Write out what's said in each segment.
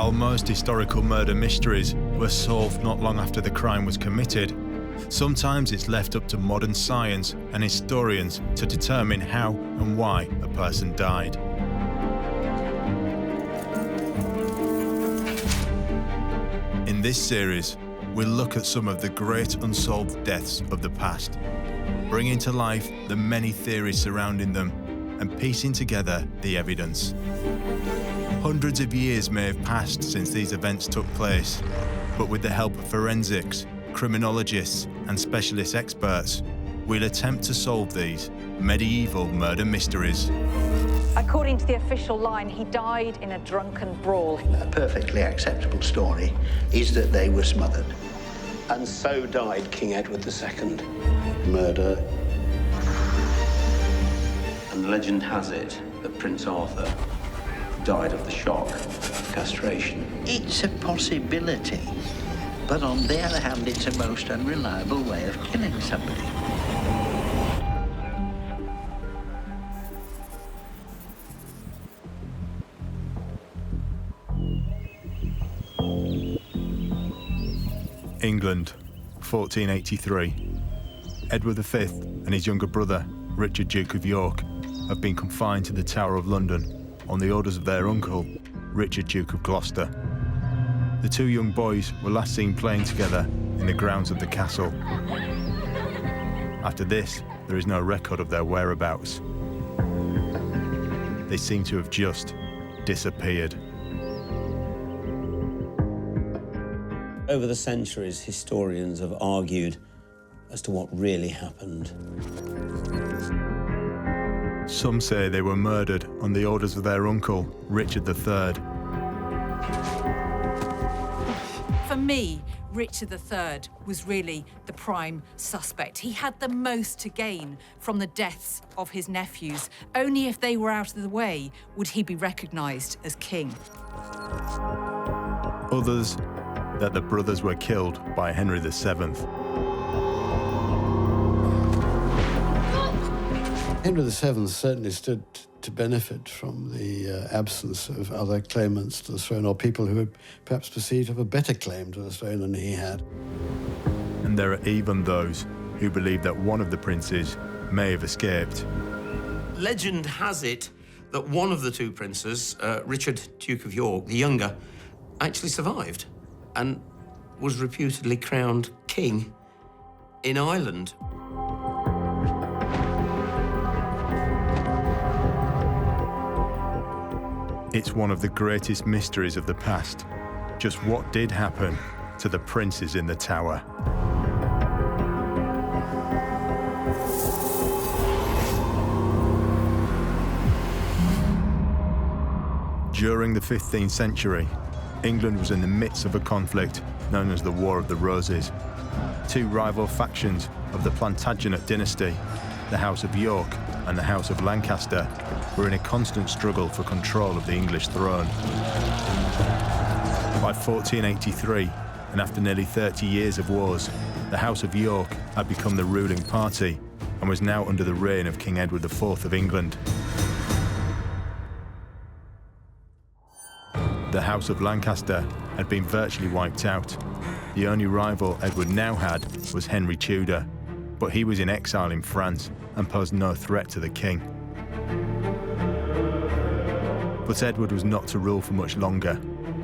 While most historical murder mysteries were solved not long after the crime was committed, sometimes it's left up to modern science and historians to determine how and why a person died. In this series, we'll look at some of the great unsolved deaths of the past, bringing to life the many theories surrounding them and piecing together the evidence. Hundreds of years may have passed since these events took place, but with the help of forensics, criminologists, and specialist experts, we'll attempt to solve these medieval murder mysteries. According to the official line, he died in a drunken brawl. A perfectly acceptable story is that they were smothered. And so died King Edward II. Murder. And legend has it that Prince Arthur died of the shock of castration. It's a possibility, but on the other hand, it's a most unreliable way of killing somebody. England, 1483. Edward V and his younger brother, Richard, Duke of York, have been confined to the Tower of London on the orders of their uncle, Richard, Duke of Gloucester. The two young boys were last seen playing together in the grounds of the castle. After this, there is no record of their whereabouts. They seem to have just disappeared. Over the centuries, historians have argued as to what really happened. Some say they were murdered on the orders of their uncle, Richard III. For me, Richard III was really the prime suspect. He had the most to gain from the deaths of his nephews. Only if they were out of the way would he be recognised as king. Others, that the brothers were killed by Henry VII. Henry VII certainly stood to benefit from the absence of other claimants to the throne, or people who were perhaps perceived to have a better claim to the throne than he had. And there are even those who believe that one of the princes may have escaped. Legend has it that one of the two princes, Richard, Duke of York, the younger, actually survived and was reputedly crowned king in Ireland. It's one of the greatest mysteries of the past. Just what did happen to the princes in the tower? During the 15th century, England was in the midst of a conflict known as the War of the Roses. Two rival factions of the Plantagenet dynasty, the House of York and the House of Lancaster, were in a constant struggle for control of the English throne. By 1483, and after nearly 30 years of wars, the House of York had become the ruling party and was now under the reign of King Edward IV of England. The House of Lancaster had been virtually wiped out. The only rival Edward now had was Henry Tudor, but he was in exile in France and posed no threat to the king. But Edward was not to rule for much longer.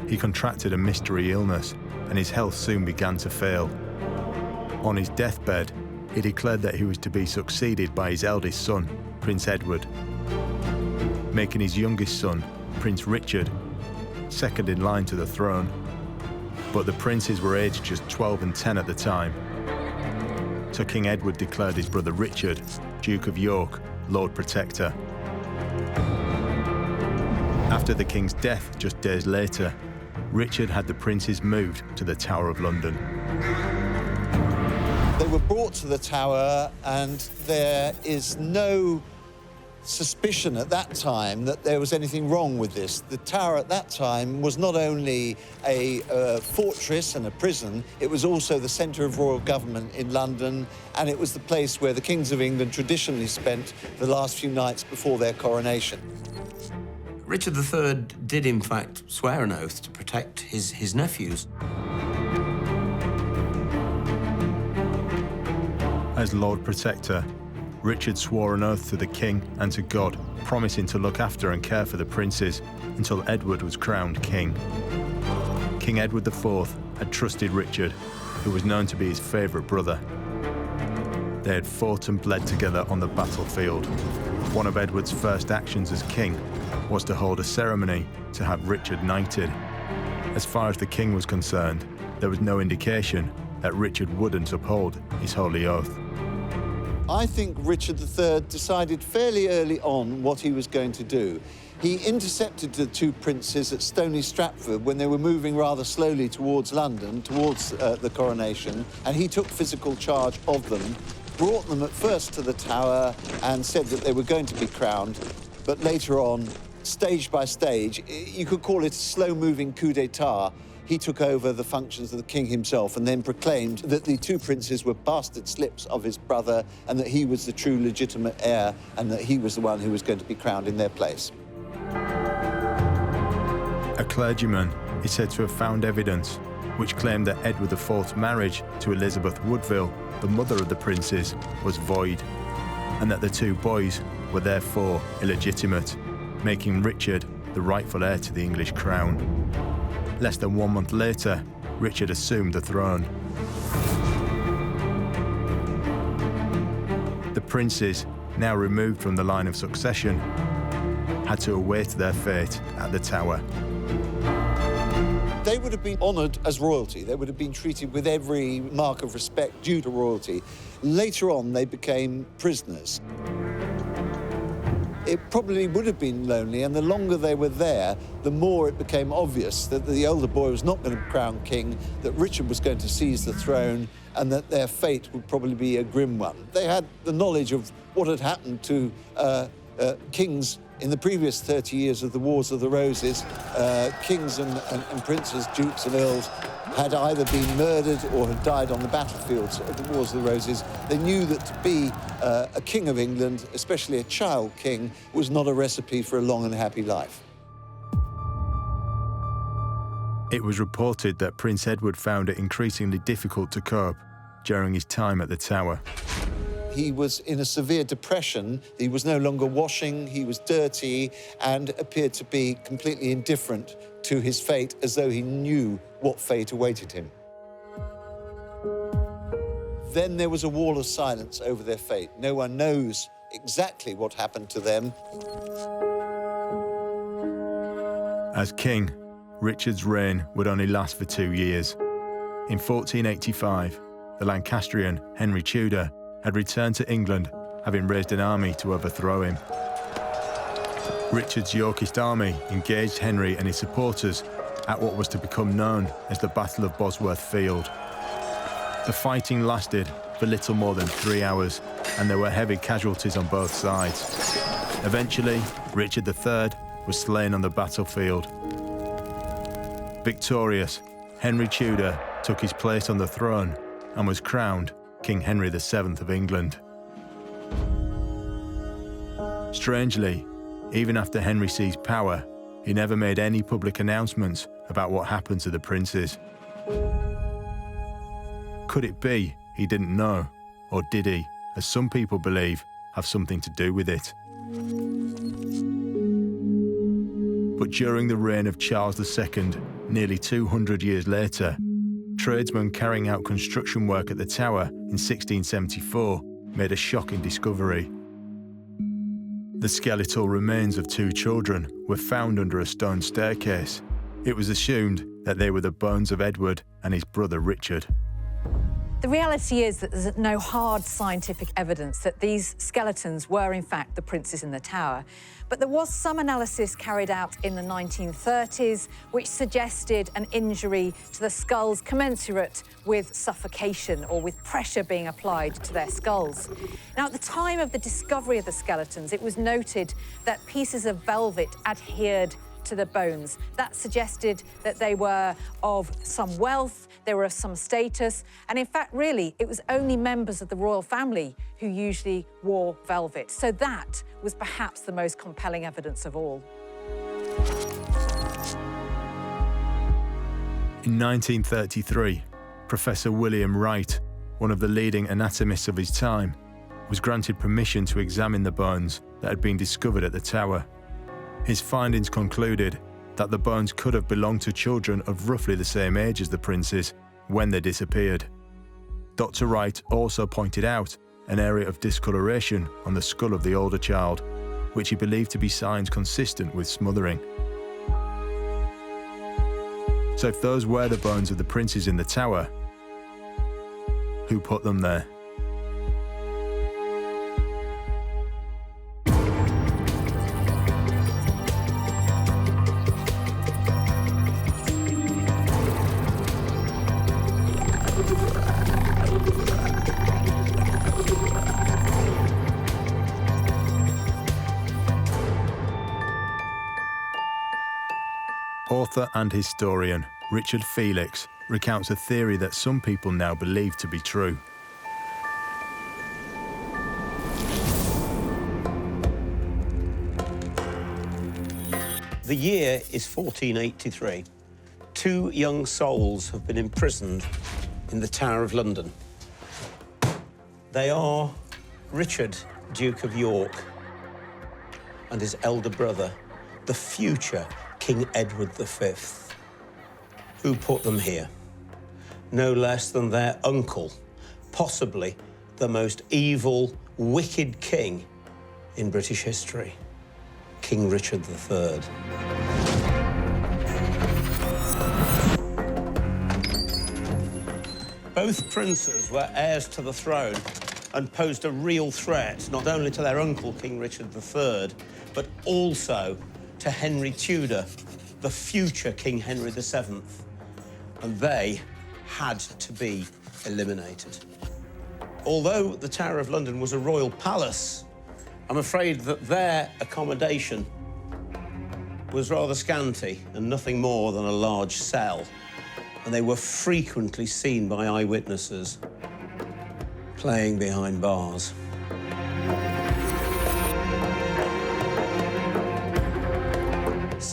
He contracted a mystery illness, and his health soon began to fail. On his deathbed, he declared that he was to be succeeded by his eldest son, Prince Edward, making his youngest son, Prince Richard, second in line to the throne. But the princes were aged just 12 and 10 at the time. So King Edward declared his brother Richard, Duke of York, Lord Protector. After the king's death just days later, Richard had the princes moved to the Tower of London. They were brought to the Tower, and there is no suspicion at that time that there was anything wrong with this. The Tower at that time was not only a fortress and a prison, it was also the centre of royal government in London, and it was the place where the kings of England traditionally spent the last few nights before their coronation. Richard III did, in fact, swear an oath to protect his nephews. As Lord Protector, Richard swore an oath to the king and to God, promising to look after and care for the princes until Edward was crowned king. King Edward IV had trusted Richard, who was known to be his favourite brother. They had fought and bled together on the battlefield. One of Edward's first actions as king was to hold a ceremony to have Richard knighted. As far as the king was concerned, there was no indication that Richard wouldn't uphold his holy oath. I think Richard III decided fairly early on what he was going to do. He intercepted the two princes at Stony Stratford when they were moving rather slowly towards London, towards the coronation, and he took physical charge of them, brought them at first to the Tower and said that they were going to be crowned, but later on, stage by stage, you could call it a slow-moving coup d'etat, he took over the functions of the king himself and then proclaimed that the two princes were bastard slips of his brother and that he was the true legitimate heir and that he was the one who was going to be crowned in their place. A clergyman is said to have found evidence which claimed that Edward IV's marriage to Elizabeth Woodville, the mother of the princes, was void, and that the two boys were therefore illegitimate, making Richard the rightful heir to the English crown. Less than 1 month later, Richard assumed the throne. The princes, now removed from the line of succession, had to await their fate at the Tower. They would have been honoured as royalty. They would have been treated with every mark of respect due to royalty. Later on, they became prisoners. It probably would have been lonely, and the longer they were there, the more it became obvious that the older boy was not going to be crowned king, that Richard was going to seize the throne, and that their fate would probably be a grim one. They had the knowledge of what had happened to kings in the previous 30 years of the Wars of the Roses. Kings and princes, dukes and earls had either been murdered or had died on the battlefields of the Wars of the Roses. They knew that to be a king of England, especially a child king, was not a recipe for a long and happy life. It was reported that Prince Edward found it increasingly difficult to cope during his time at the Tower. He was in a severe depression. He was no longer washing, he was dirty, and appeared to be completely indifferent to his fate, as though he knew what fate awaited him. Then there was a wall of silence over their fate. No one knows exactly what happened to them. As king, Richard's reign would only last for 2 years. In 1485, the Lancastrian Henry Tudor had returned to England, having raised an army to overthrow him. Richard's Yorkist army engaged Henry and his supporters at what was to become known as the Battle of Bosworth Field. The fighting lasted for little more than 3 hours, and there were heavy casualties on both sides. Eventually, Richard III was slain on the battlefield. Victorious, Henry Tudor took his place on the throne and was crowned King Henry VII of England. Strangely, even after Henry seized power, he never made any public announcements about what happened to the princes. Could it be he didn't know, or did he, as some people believe, have something to do with it? But during the reign of Charles II, nearly 200 years later, tradesmen carrying out construction work at the Tower in 1674 made a shocking discovery. The skeletal remains of 2 children were found under a stone staircase. It was assumed that they were the bones of Edward and his brother Richard. The reality is that there's no hard scientific evidence that these skeletons were in fact the princes in the Tower. But there was some analysis carried out in the 1930s which suggested an injury to the skulls commensurate with suffocation or with pressure being applied to their skulls. Now, at the time of the discovery of the skeletons, it was noted that pieces of velvet adhered to the bones. That suggested that they were of some wealth, they were of some status, and in fact, really, it was only members of the royal family who usually wore velvet. So that was perhaps the most compelling evidence of all. In 1933, Professor William Wright, one of the leading anatomists of his time, was granted permission to examine the bones that had been discovered at the tower. His findings concluded that the bones could have belonged to children of roughly the same age as the princes when they disappeared. Dr. Wright also pointed out an area of discoloration on the skull of the older child, which he believed to be signs consistent with smothering. So if those were the bones of the princes in the tower, who put them there? Author and historian Richard Felix recounts a theory that some people now believe to be true. The year is 1483. Two young souls have been imprisoned in the Tower of London. They are Richard, Duke of York, and his elder brother, the future King Edward V. Who put them here? No less than their uncle, possibly the most evil, wicked king in British history, King Richard III. Both princes were heirs to the throne and posed a real threat not only to their uncle, King Richard III, but also to Henry Tudor, the future King Henry VII. And they had to be eliminated. Although the Tower of London was a royal palace, I'm afraid that their accommodation was rather scanty and nothing more than a large cell. And they were frequently seen by eyewitnesses playing behind bars.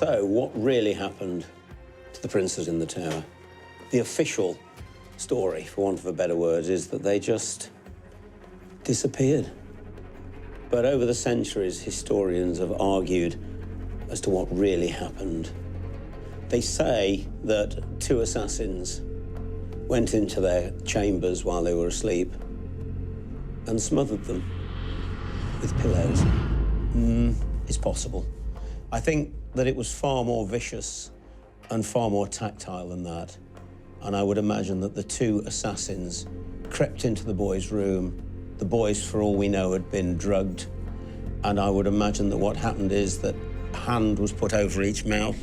So, what really happened to the princes in the tower? The official story, for want of a better word, is that they just disappeared. But over the centuries, historians have argued as to what really happened. They say that two assassins went into their chambers while they were asleep and smothered them with pillows. It's possible. I think that it was far more vicious and far more tactile than that. And I would imagine that the two assassins crept into the boy's room. The boys, for all we know, had been drugged. And I would imagine that what happened is that a hand was put over each mouth,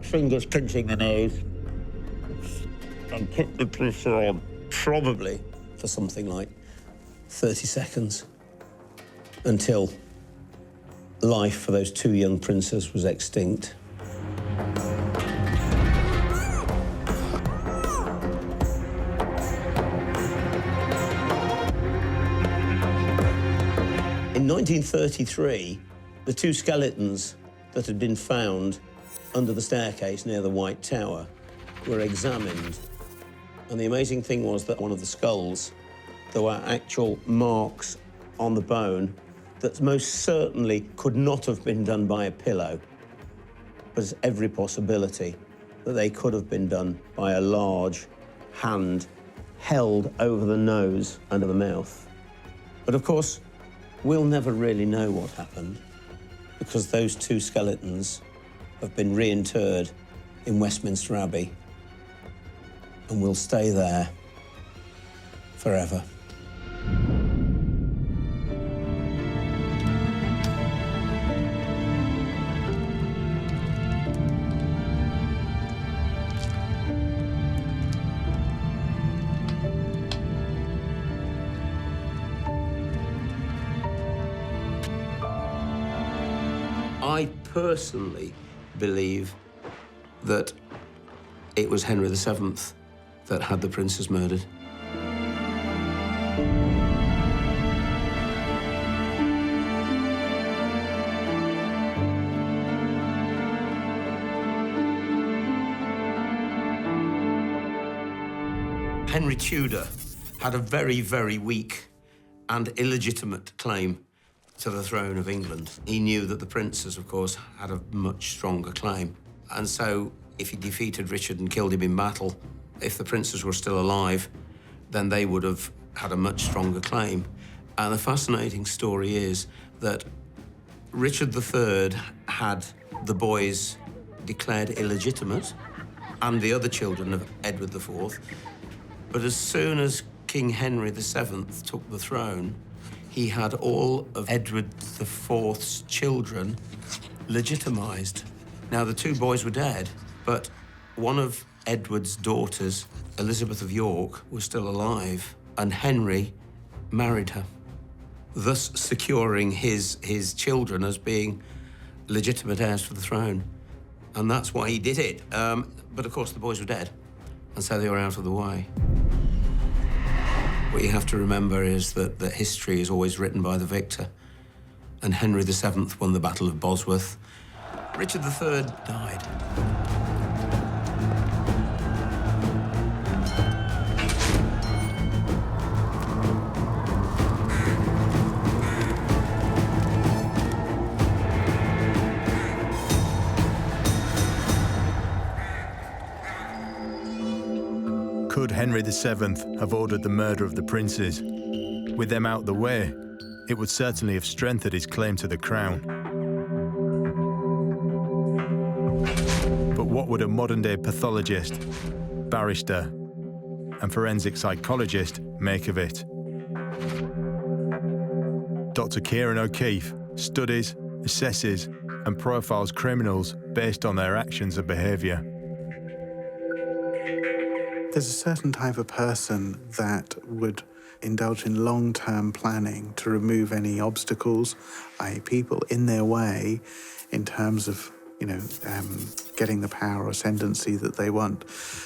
fingers pinching the nose, and put the pressure on, probably for something like 30 seconds, until life for those two young princes was extinct. In 1933, the two skeletons that had been found under the staircase near the White Tower were examined. And the amazing thing was that one of the skulls, there were actual marks on the bone that most certainly could not have been done by a pillow. There's every possibility that they could have been done by a large hand held over the nose and the mouth. But of course, we'll never really know what happened because those two skeletons have been reinterred in Westminster Abbey and will stay there forever. I personally believe that it was Henry VII that had the princes murdered. Henry Tudor had a very, very weak and illegitimate claim to the throne of England. He knew that the princes, of course, had a much stronger claim. And so, if he defeated Richard and killed him in battle, if the princes were still alive, then they would have had a much stronger claim. And the fascinating story is that Richard III had the boys declared illegitimate and the other children of Edward IV. But as soon as King Henry VII took the throne, he had all of Edward IV's children legitimised. Now, the two boys were dead, but one of Edward's daughters, Elizabeth of York, was still alive, and Henry married her, thus securing his children as being legitimate heirs to the throne. And that's why he did it. But of course, the boys were dead, and so they were out of the way. What you have to remember is that history is always written by the victor, and Henry VII won the Battle of Bosworth. Richard III died. Could Henry VII have ordered the murder of the princes? With them out the way, it would certainly have strengthened his claim to the crown. But what would a modern-day pathologist, barrister, and forensic psychologist make of it? Dr. Kieran O'Keefe studies, assesses, and profiles criminals based on their actions and behaviour. There's a certain type of person that would indulge in long-term planning to remove any obstacles, i.e. people in their way in terms of, getting the power or ascendancy that they want.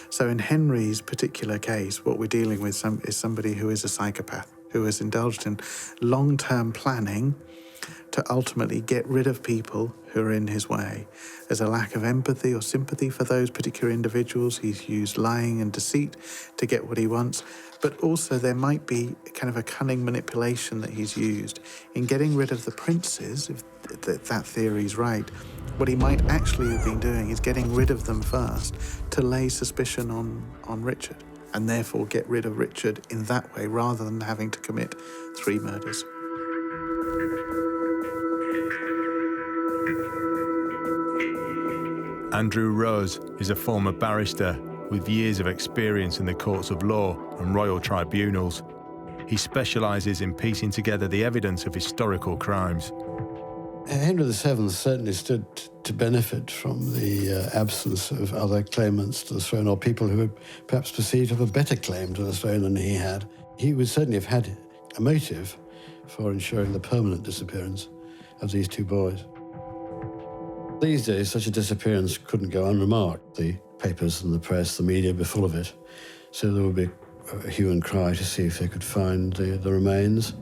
So in Henry's particular case, what we're dealing with is somebody who is a psychopath, who has indulged in long-term planning to ultimately get rid of people who are in his way. There's a lack of empathy or sympathy for those particular individuals. He's used lying and deceit to get what he wants. But also there might be kind of a cunning manipulation that he's used. In getting rid of the princes, if that theory is right, what he might actually have been doing is getting rid of them first to lay suspicion on Richard, and therefore get rid of Richard in that way rather than having to commit 3 murders. Andrew Rose is a former barrister with years of experience in the courts of law and royal tribunals. He specialises in piecing together the evidence of historical crimes. Henry VII certainly stood to benefit from the absence of other claimants to the throne, or people who were perhaps perceived to have a better claim to the throne than he had. He would certainly have had a motive for ensuring the permanent disappearance of these 2 boys. These days, such a disappearance couldn't go unremarked. The papers and the press, the media would be full of it. So there would be a hue and cry to see if they could find the remains.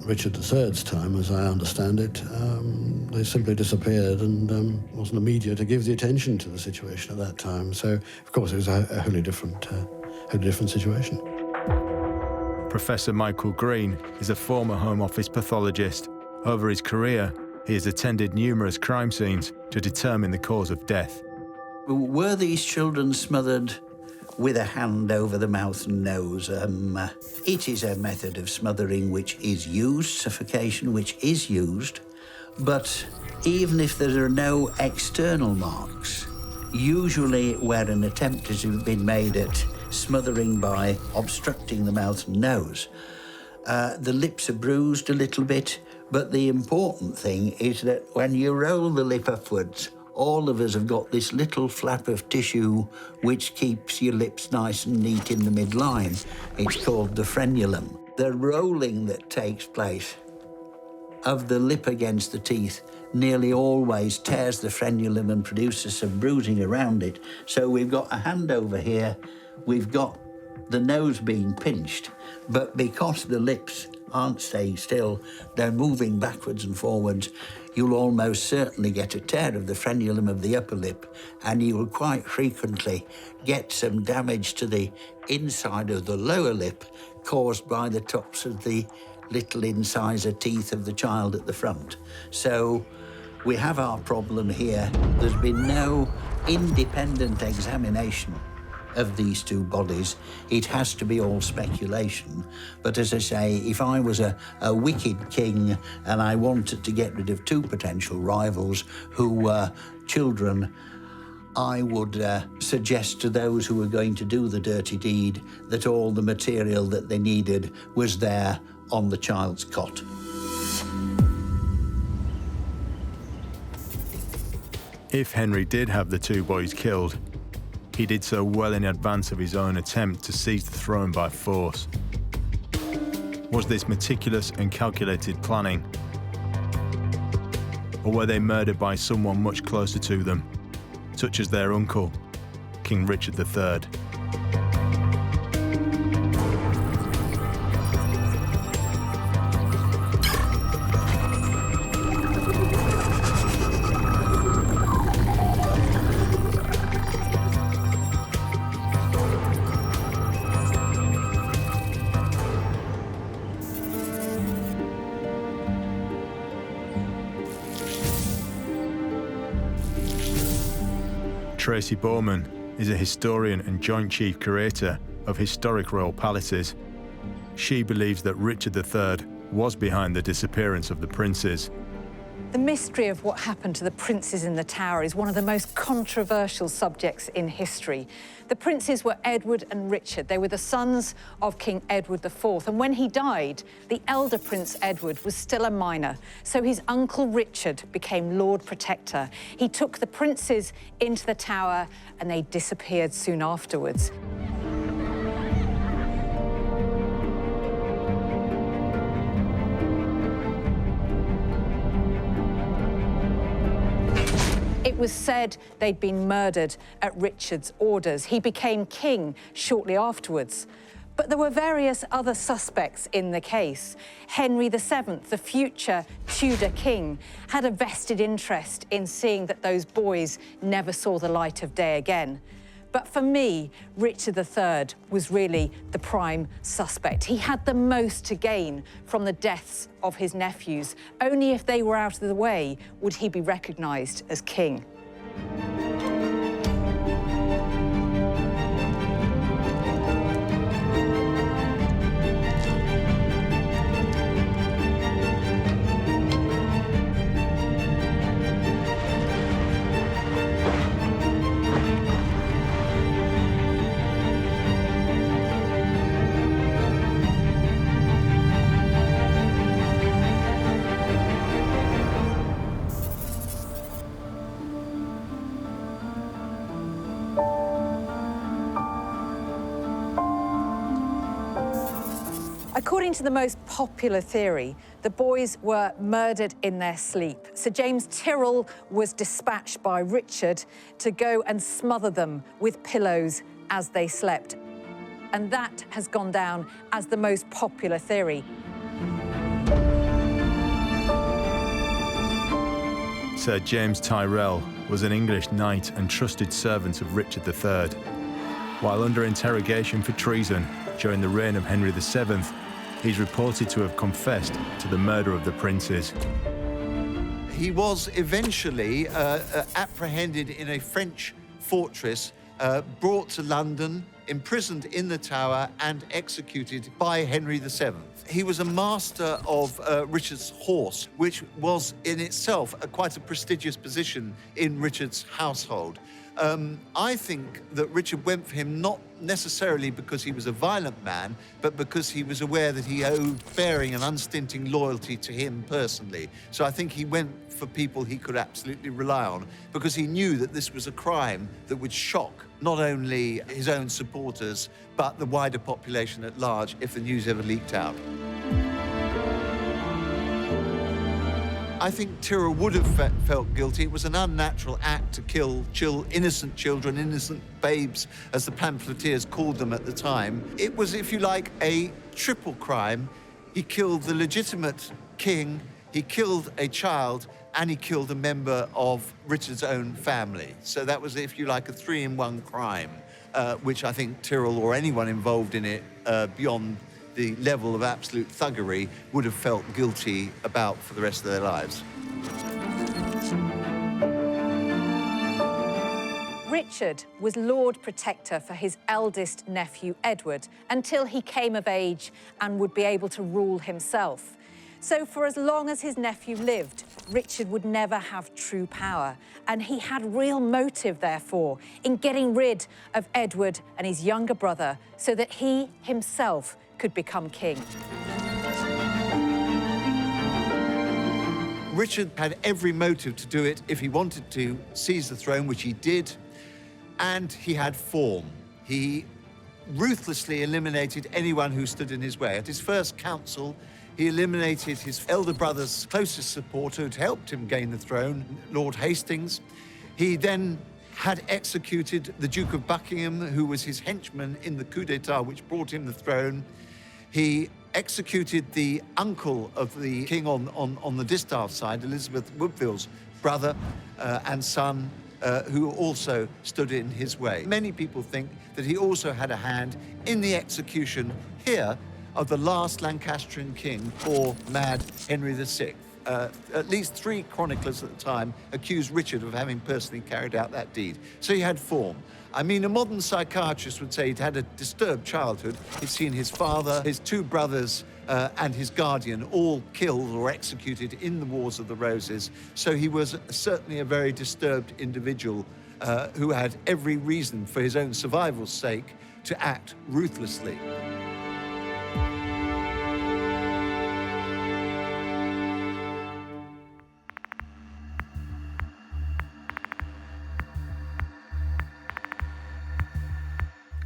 Richard III's time, as I understand it, they simply disappeared, and wasn't a media to give the attention to the situation at that time. So, of course, it was a wholly different situation. Professor Michael Green is a former Home Office pathologist. Over his career, he has attended numerous crime scenes to determine the cause of death. Were these children smothered with a hand over the mouth and nose? It is a method of smothering which is used, suffocation which is used, but even if there are no external marks, usually where an attempt has been made at smothering by obstructing the mouth and nose, the lips are bruised a little bit, but the important thing is that when you roll the lip upwards, all of us have got this little flap of tissue which keeps your lips nice and neat in the midline. It's called the frenulum. The rolling that takes place of the lip against the teeth nearly always tears the frenulum and produces some bruising around it. So we've got a hand over here, we've got the nose being pinched, but because the lips aren't staying still, they're moving backwards and forwards, you'll almost certainly get a tear of the frenulum of the upper lip, and you will quite frequently get some damage to the inside of the lower lip caused by the tops of the little incisor teeth of the child at the front. So we have our problem here. There's been no independent examination of these two bodies. It has to be all speculation. But as I say, if I was a wicked king and I wanted to get rid of two potential rivals who were children, I would suggest to those who were going to do the dirty deed that all the material that they needed was there on the child's cot. If Henry did have the two boys killed, he did so well in advance of his own attempt to seize the throne by force. Was this meticulous and calculated planning? Or were they murdered by someone much closer to them, such as their uncle, King Richard III? Tracy Bowman is a historian and joint chief curator of historic royal palaces. She believes that Richard III was behind the disappearance of the princes. The mystery of what happened to the princes in the Tower is one of the most controversial subjects in history. The princes were Edward and Richard. They were the sons of King Edward IV. And when he died, the elder Prince Edward was still a minor. So his uncle Richard became Lord Protector. He took the princes into the Tower and they disappeared soon afterwards. It was said they'd been murdered at Richard's orders. He became king shortly afterwards. But there were various other suspects in the case. Henry VII, the future Tudor king, had a vested interest in seeing that those boys never saw the light of day again. But for me, Richard III was really the prime suspect. He had the most to gain from the deaths of his nephews. Only if they were out of the way would he be recognised as king. According to the most popular theory, the boys were murdered in their sleep. Sir James Tyrrell was dispatched by Richard to go and smother them with pillows as they slept. And that has gone down as the most popular theory. Sir James Tyrrell was an English knight and trusted servant of Richard III. While under interrogation for treason during the reign of Henry VII, he's reported to have confessed to the murder of the princes. He was eventually apprehended in a French fortress, brought to London, imprisoned in the Tower, and executed by Henry VII. He was a master of Richard's horse, which was in itself quite a prestigious position in Richard's household. I think that Richard went for him not necessarily because he was a violent man, but because he was aware that he owed bearing and unstinting loyalty to him personally. So I think he went for people he could absolutely rely on, because he knew that this was a crime that would shock not only his own supporters, but the wider population at large if the news ever leaked out. I think Tyrrell would have felt guilty. It was an unnatural act to kill innocent children, innocent babes, as the pamphleteers called them at the time. It was, if you like, a triple crime. He killed the legitimate king, he killed a child, and he killed a member of Richard's own family. So that was, if you like, a 3-in-1 crime, which I think Tyrrell or anyone involved in it beyond the level of absolute thuggery would have felt guilty about for the rest of their lives. Richard was Lord Protector for his eldest nephew, Edward, until he came of age and would be able to rule himself. So for as long as his nephew lived, Richard would never have true power, and he had real motive, therefore, in getting rid of Edward and his younger brother so that he himself could become king. Richard had every motive to do it if he wanted to seize the throne, which he did, and he had form. He ruthlessly eliminated anyone who stood in his way. At his first council, he eliminated his elder brother's closest supporter who'd helped him gain the throne, Lord Hastings. He then had executed the Duke of Buckingham, who was his henchman in the coup d'etat which brought him the throne. He executed the uncle of the king on the distaff side, Elizabeth Woodville's brother and son, who also stood in his way. Many people think that he also had a hand in the execution here of the last Lancastrian king, poor mad Henry VI. At least 3 chroniclers at the time accused Richard of having personally carried out that deed. So he had form. I mean, a modern psychiatrist would say he'd had a disturbed childhood. He'd seen his father, his 2 brothers, and his guardian all killed or executed in the Wars of the Roses. So he was certainly a very disturbed individual who had every reason for his own survival's sake to act ruthlessly.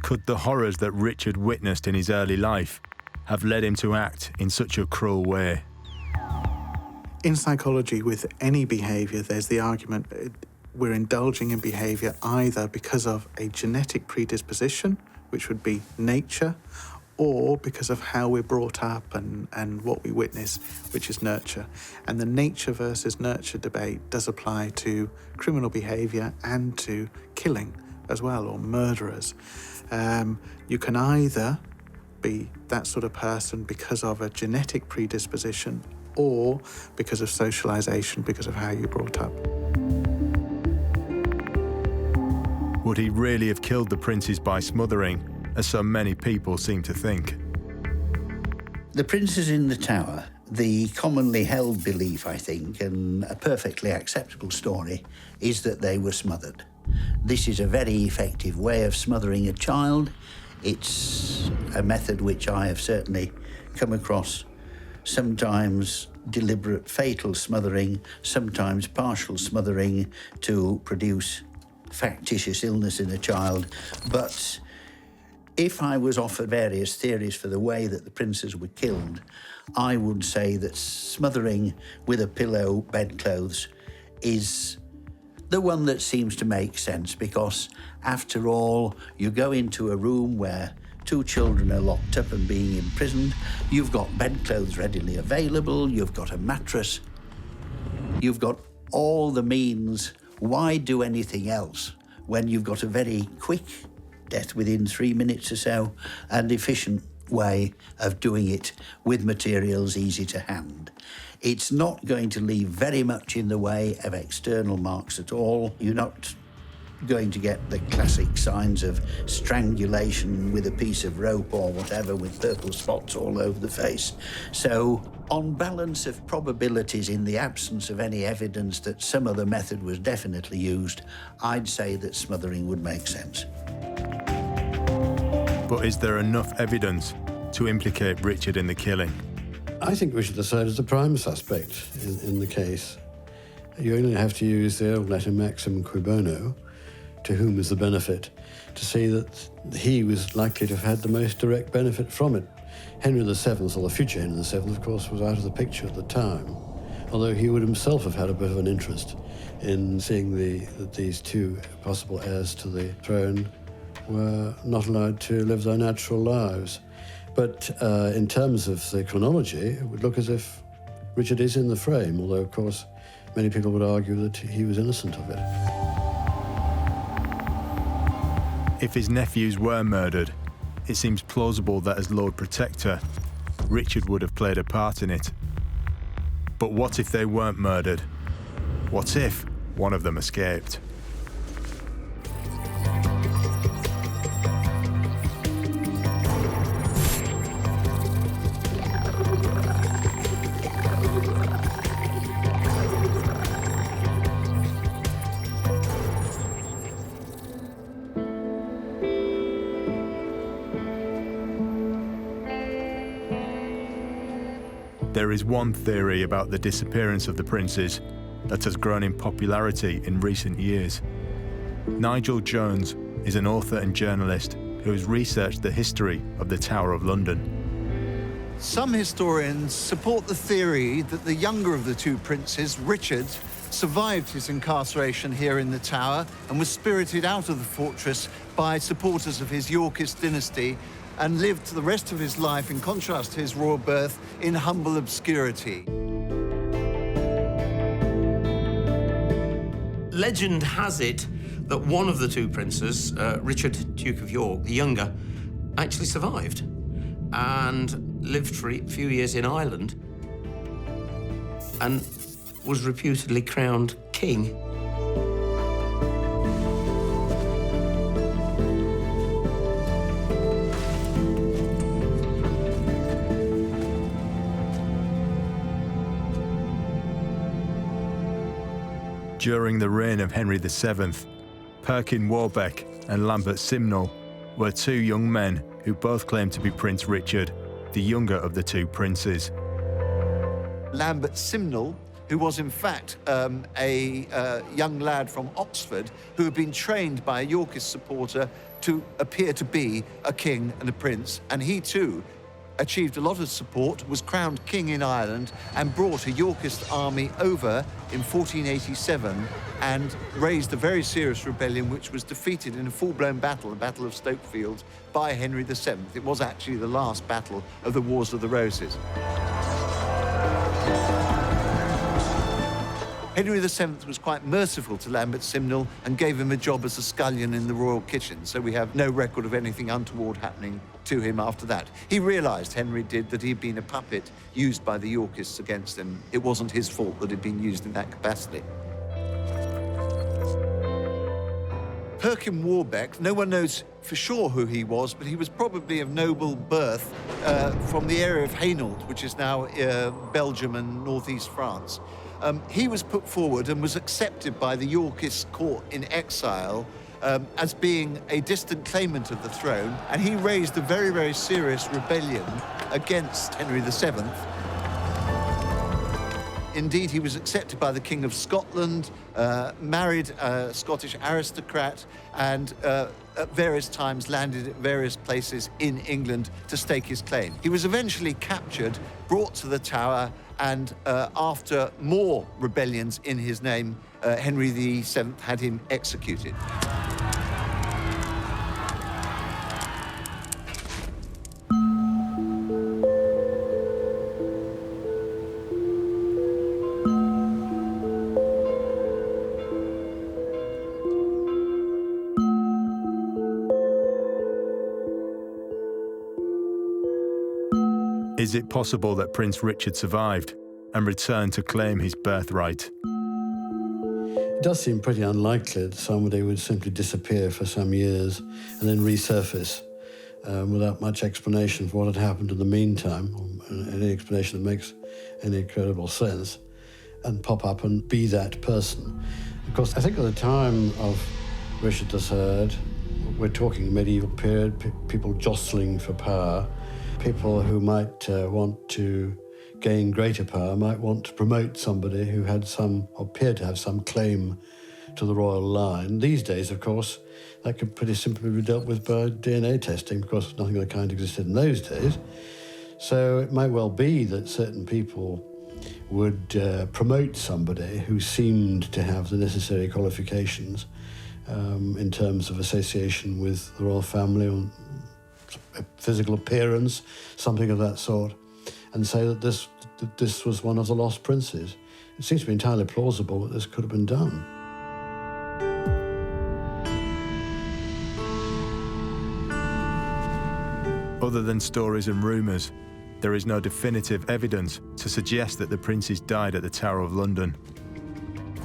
Could the horrors that Richard witnessed in his early life have led him to act in such a cruel way? In psychology, with any behaviour, there's the argument we're indulging in behaviour either because of a genetic predisposition, which would be nature, or because of how we're brought up and what we witness, which is nurture. And the nature versus nurture debate does apply to criminal behaviour and to killing as well, or murderers. You can either be that sort of person because of a genetic predisposition or because of socialisation, because of how you're brought up. Would he really have killed the princes by smothering, as so many people seem to think? The Princes in the Tower, the commonly held belief, I think, and a perfectly acceptable story, is that they were smothered. This is a very effective way of smothering a child. It's a method which I have certainly come across, sometimes deliberate fatal smothering, sometimes partial smothering to produce factitious illness in a child. But if I was offered various theories for the way that the princes were killed, I would say that smothering with a pillow, bedclothes, is the one that seems to make sense, because after all, you go into a room where 2 children are locked up and being imprisoned, you've got bedclothes readily available, you've got a mattress, you've got all the means. Why do anything else when you've got a very quick death within 3 minutes or so and efficient way of doing it with materials easy to hand? It's not going to leave very much in the way of external marks at all. You're not going to get the classic signs of strangulation with a piece of rope or whatever with purple spots all over the face. So, on balance of probabilities, in the absence of any evidence that some other method was definitely used, I'd say that smothering would make sense. But is there enough evidence to implicate Richard in the killing? I think Richard III is the prime suspect in the case. You only have to use the old Latin maxim cui bono, to whom is the benefit, to see that he was likely to have had the most direct benefit from it. Henry VII, or the future Henry VII, of course, was out of the picture at the time, although he would himself have had a bit of an interest in seeing that these 2 possible heirs to the throne were not allowed to live their natural lives. But in terms of the chronology, it would look as if Richard is in the frame, although, of course, many people would argue that he was innocent of it. If his nephews were murdered, it seems plausible that as Lord Protector, Richard would have played a part in it. But what if they weren't murdered? What if one of them escaped? There is one theory about the disappearance of the princes that has grown in popularity in recent years. Nigel Jones is an author and journalist who has researched the history of the Tower of London. Some historians support the theory that the younger of the two princes, Richard, survived his incarceration here in the Tower and was spirited out of the fortress by supporters of his Yorkist dynasty and lived the rest of his life, in contrast to his royal birth, in humble obscurity. Legend has it that one of the two princes, Richard, Duke of York, the younger, actually survived and lived for a few years in Ireland and was reputedly crowned king. During the reign of Henry VII, Perkin Warbeck and Lambert Simnel were two young men who both claimed to be Prince Richard, the younger of the two princes. Lambert Simnel, who was in fact a young lad from Oxford who had been trained by a Yorkist supporter to appear to be a king and a prince, and he too achieved a lot of support, was crowned king in Ireland and brought a Yorkist army over in 1487 and raised a very serious rebellion which was defeated in a full-blown battle, the Battle of Stokefield, by Henry VII. It was actually the last battle of the Wars of the Roses. Henry VII was quite merciful to Lambert Simnel and gave him a job as a scullion in the royal kitchen, so we have no record of anything untoward happening to him after that. He realised, Henry did, that he'd been a puppet used by the Yorkists against him. It wasn't his fault that he'd been used in that capacity. Perkin Warbeck, no one knows for sure who he was, but he was probably of noble birth from the area of Hainault, which is now Belgium and northeast France. He was put forward and was accepted by the Yorkist court in exile as being a distant claimant of the throne, and he raised a very, very serious rebellion against Henry VII. Indeed, he was accepted by the King of Scotland, married a Scottish aristocrat, and at various times landed at various places in England to stake his claim. He was eventually captured, brought to the Tower, and after more rebellions in his name, Henry VII had him executed. Is it possible that Prince Richard survived and returned to claim his birthright? It does seem pretty unlikely that somebody would simply disappear for some years and then resurface without much explanation for what had happened in the meantime, or any explanation that makes any credible sense, and pop up and be that person. Of course, I think at the time of Richard III, we're talking medieval period, people jostling for power. People who might want to gain greater power might want to promote somebody who had some, or appeared to have some claim to the royal line. These days, of course, that could pretty simply be dealt with by DNA testing, because nothing of the kind existed in those days. So it might well be that certain people would promote somebody who seemed to have the necessary qualifications in terms of association with the royal family, or physical appearance, something of that sort, and say that this was one of the lost princes. it seems to be entirely plausible that this could have been done. Other than stories and rumours, there is no definitive evidence to suggest that the princes died at the Tower of London.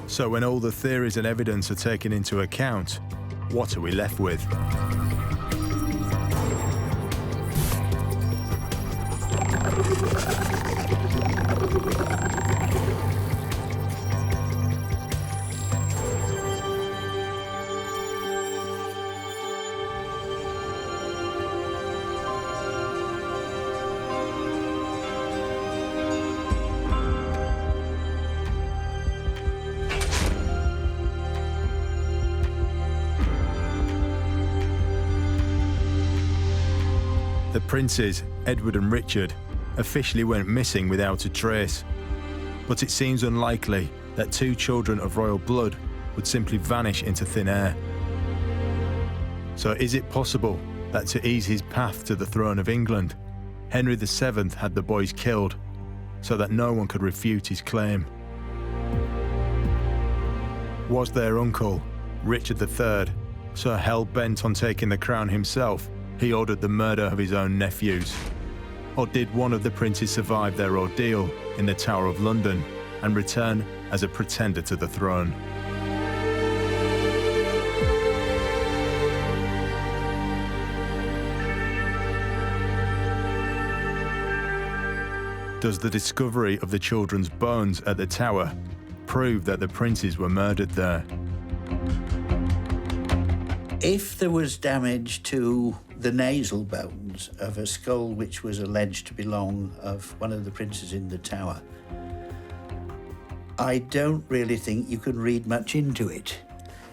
So when all the theories and evidence are taken into account, what are we left with? The princes, Edward and Richard, officially went missing without a trace. But it seems unlikely that two children of royal blood would simply vanish into thin air. So is it possible that to ease his path to the throne of England, Henry VII had the boys killed so that no one could refute his claim? Was their uncle, Richard III, so hell-bent on taking the crown himself he ordered the murder of his own nephews? Or did one of the princes survive their ordeal in the Tower of London and return as a pretender to the throne? Does the discovery of the children's bones at the Tower prove that the princes were murdered there? If there was damage to the nasal bones of a skull which was alleged to belong of one of the princes in the Tower, I don't really think you can read much into it.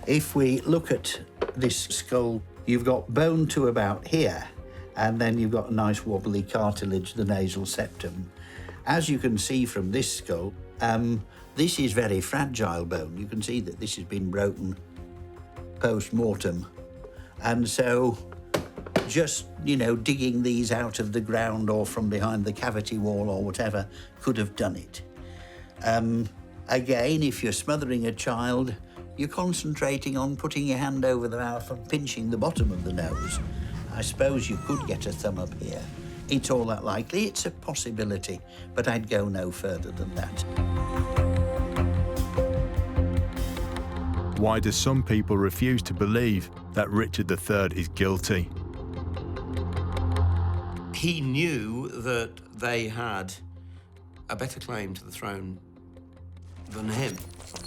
If we look at this skull, you've got bone to about here, and then you've got a nice wobbly cartilage, the nasal septum. As you can see from this skull, this is very fragile bone. You can see that this has been broken post-mortem. And so just, digging these out of the ground or from behind the cavity wall or whatever could have done it. Again, if you're smothering a child, you're concentrating on putting your hand over the mouth and pinching the bottom of the nose. I suppose you could get a thumb up here. It's all that likely. It's a possibility, but I'd go no further than that. Why do some people refuse to believe that Richard III is guilty? He knew that they had a better claim to the throne than him.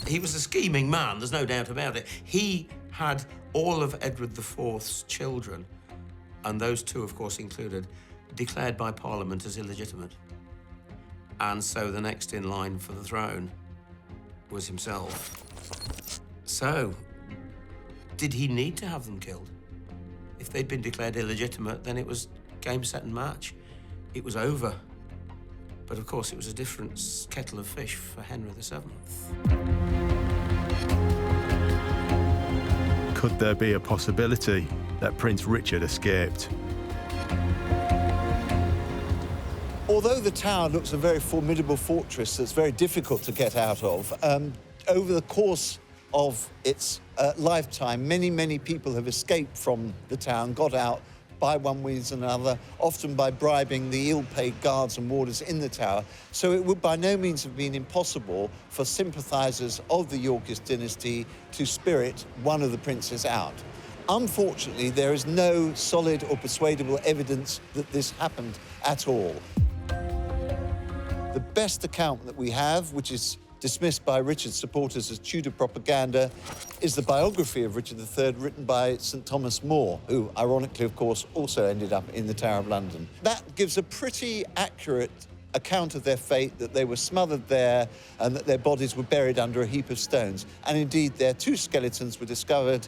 He was a scheming man, there's no doubt about it. He had all of Edward IV's children, and those two, of course, included, declared by Parliament as illegitimate. And so the next in line for the throne was himself. So, did he need to have them killed? If they'd been declared illegitimate, then it was game, set, and match. It was over. But of course, it was a different kettle of fish for Henry VII. Could there be a possibility that Prince Richard escaped? Although the Tower looks a very formidable fortress that's very difficult to get out of, over the course of its lifetime, many people have escaped from the Tower and got out by one means or another, often by bribing the ill-paid guards and warders in the Tower. So it would by no means have been impossible for sympathisers of the Yorkist dynasty to spirit one of the princes out. Unfortunately, there is no solid or persuadable evidence that this happened at all. The best account that we have, which is dismissed by Richard's supporters as Tudor propaganda, is the biography of Richard III written by St Thomas More, who, ironically, of course, also ended up in the Tower of London. That gives a pretty accurate account of their fate, that they were smothered there and that their bodies were buried under a heap of stones. And indeed, their two skeletons were discovered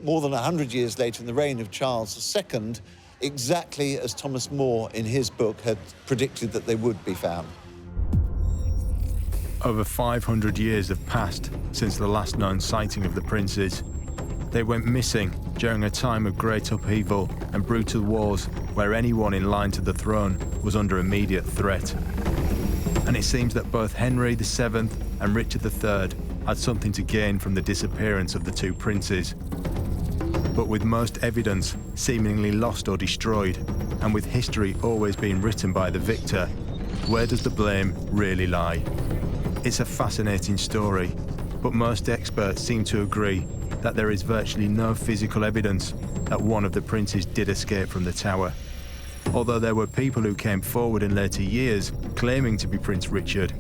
more than 100 years later in the reign of Charles II, exactly as Thomas More in his book had predicted that they would be found. Over 500 years have passed since the last known sighting of the princes. They went missing during a time of great upheaval and brutal wars where anyone in line to the throne was under immediate threat. And it seems that both Henry VII and Richard III had something to gain from the disappearance of the two princes. But with most evidence seemingly lost or destroyed, and with history always being written by the victor, where does the blame really lie? It's a fascinating story, but most experts seem to agree that there is virtually no physical evidence that one of the princes did escape from the tower. Although there were people who came forward in later years claiming to be Prince Richard,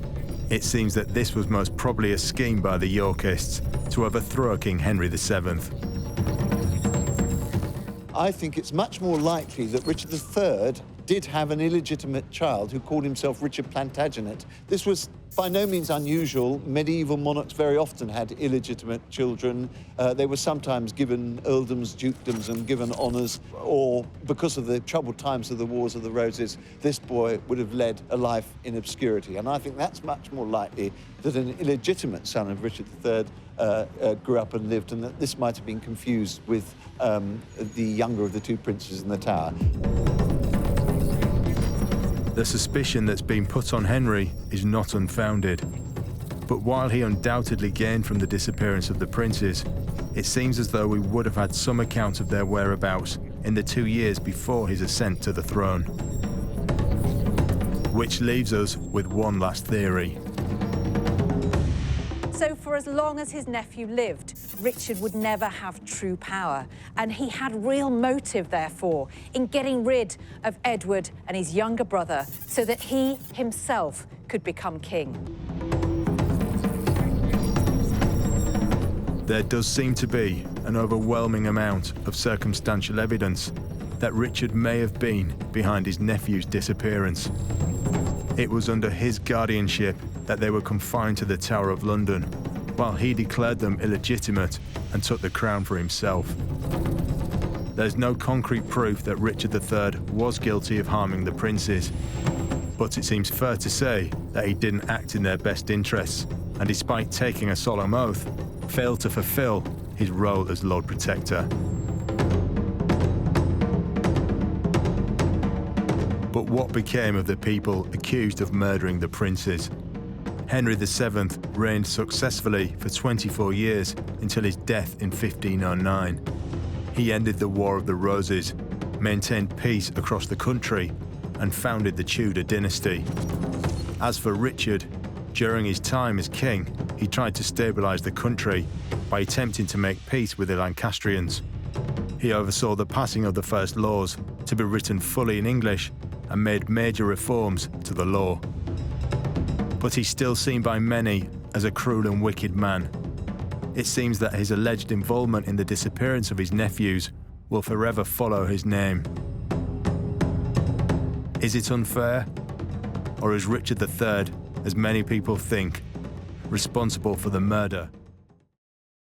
it seems that this was most probably a scheme by the Yorkists to overthrow King Henry VII. I think it's much more likely that Richard III did have an illegitimate child who called himself Richard Plantagenet. This was by no means unusual. Medieval monarchs very often had illegitimate children. They were sometimes given earldoms, dukedoms, and given honours, or because of the troubled times of the Wars of the Roses, this boy would have led a life in obscurity. And I think that's much more likely that an illegitimate son of Richard III grew up and lived, and that this might have been confused with the younger of the two princes in the Tower. The suspicion that's been put on Henry is not unfounded. But while he undoubtedly gained from the disappearance of the princes, it seems as though we would have had some account of their whereabouts in the 2 years before his ascent to the throne. Which leaves us with one last theory. So for as long as his nephew lived, Richard would never have true power, and he had real motive, therefore, in getting rid of Edward and his younger brother so that he himself could become king. There does seem to be an overwhelming amount of circumstantial evidence that Richard may have been behind his nephew's disappearance. It was under his guardianship that they were confined to the Tower of London, while he declared them illegitimate and took the crown for himself. There's no concrete proof that Richard III was guilty of harming the princes, but it seems fair to say that he didn't act in their best interests, and despite taking a solemn oath, failed to fulfill his role as Lord Protector. But what became of the people accused of murdering the princes? Henry VII reigned successfully for 24 years until his death in 1509. He ended the War of the Roses, maintained peace across the country, and founded the Tudor dynasty. As for Richard, during his time as king, he tried to stabilise the country by attempting to make peace with the Lancastrians. He oversaw the passing of the first laws to be written fully in English and made major reforms to the law. But he's still seen by many as a cruel and wicked man. It seems that his alleged involvement in the disappearance of his nephews will forever follow his name. Is it unfair? Or is Richard III, as many people think, responsible for the murder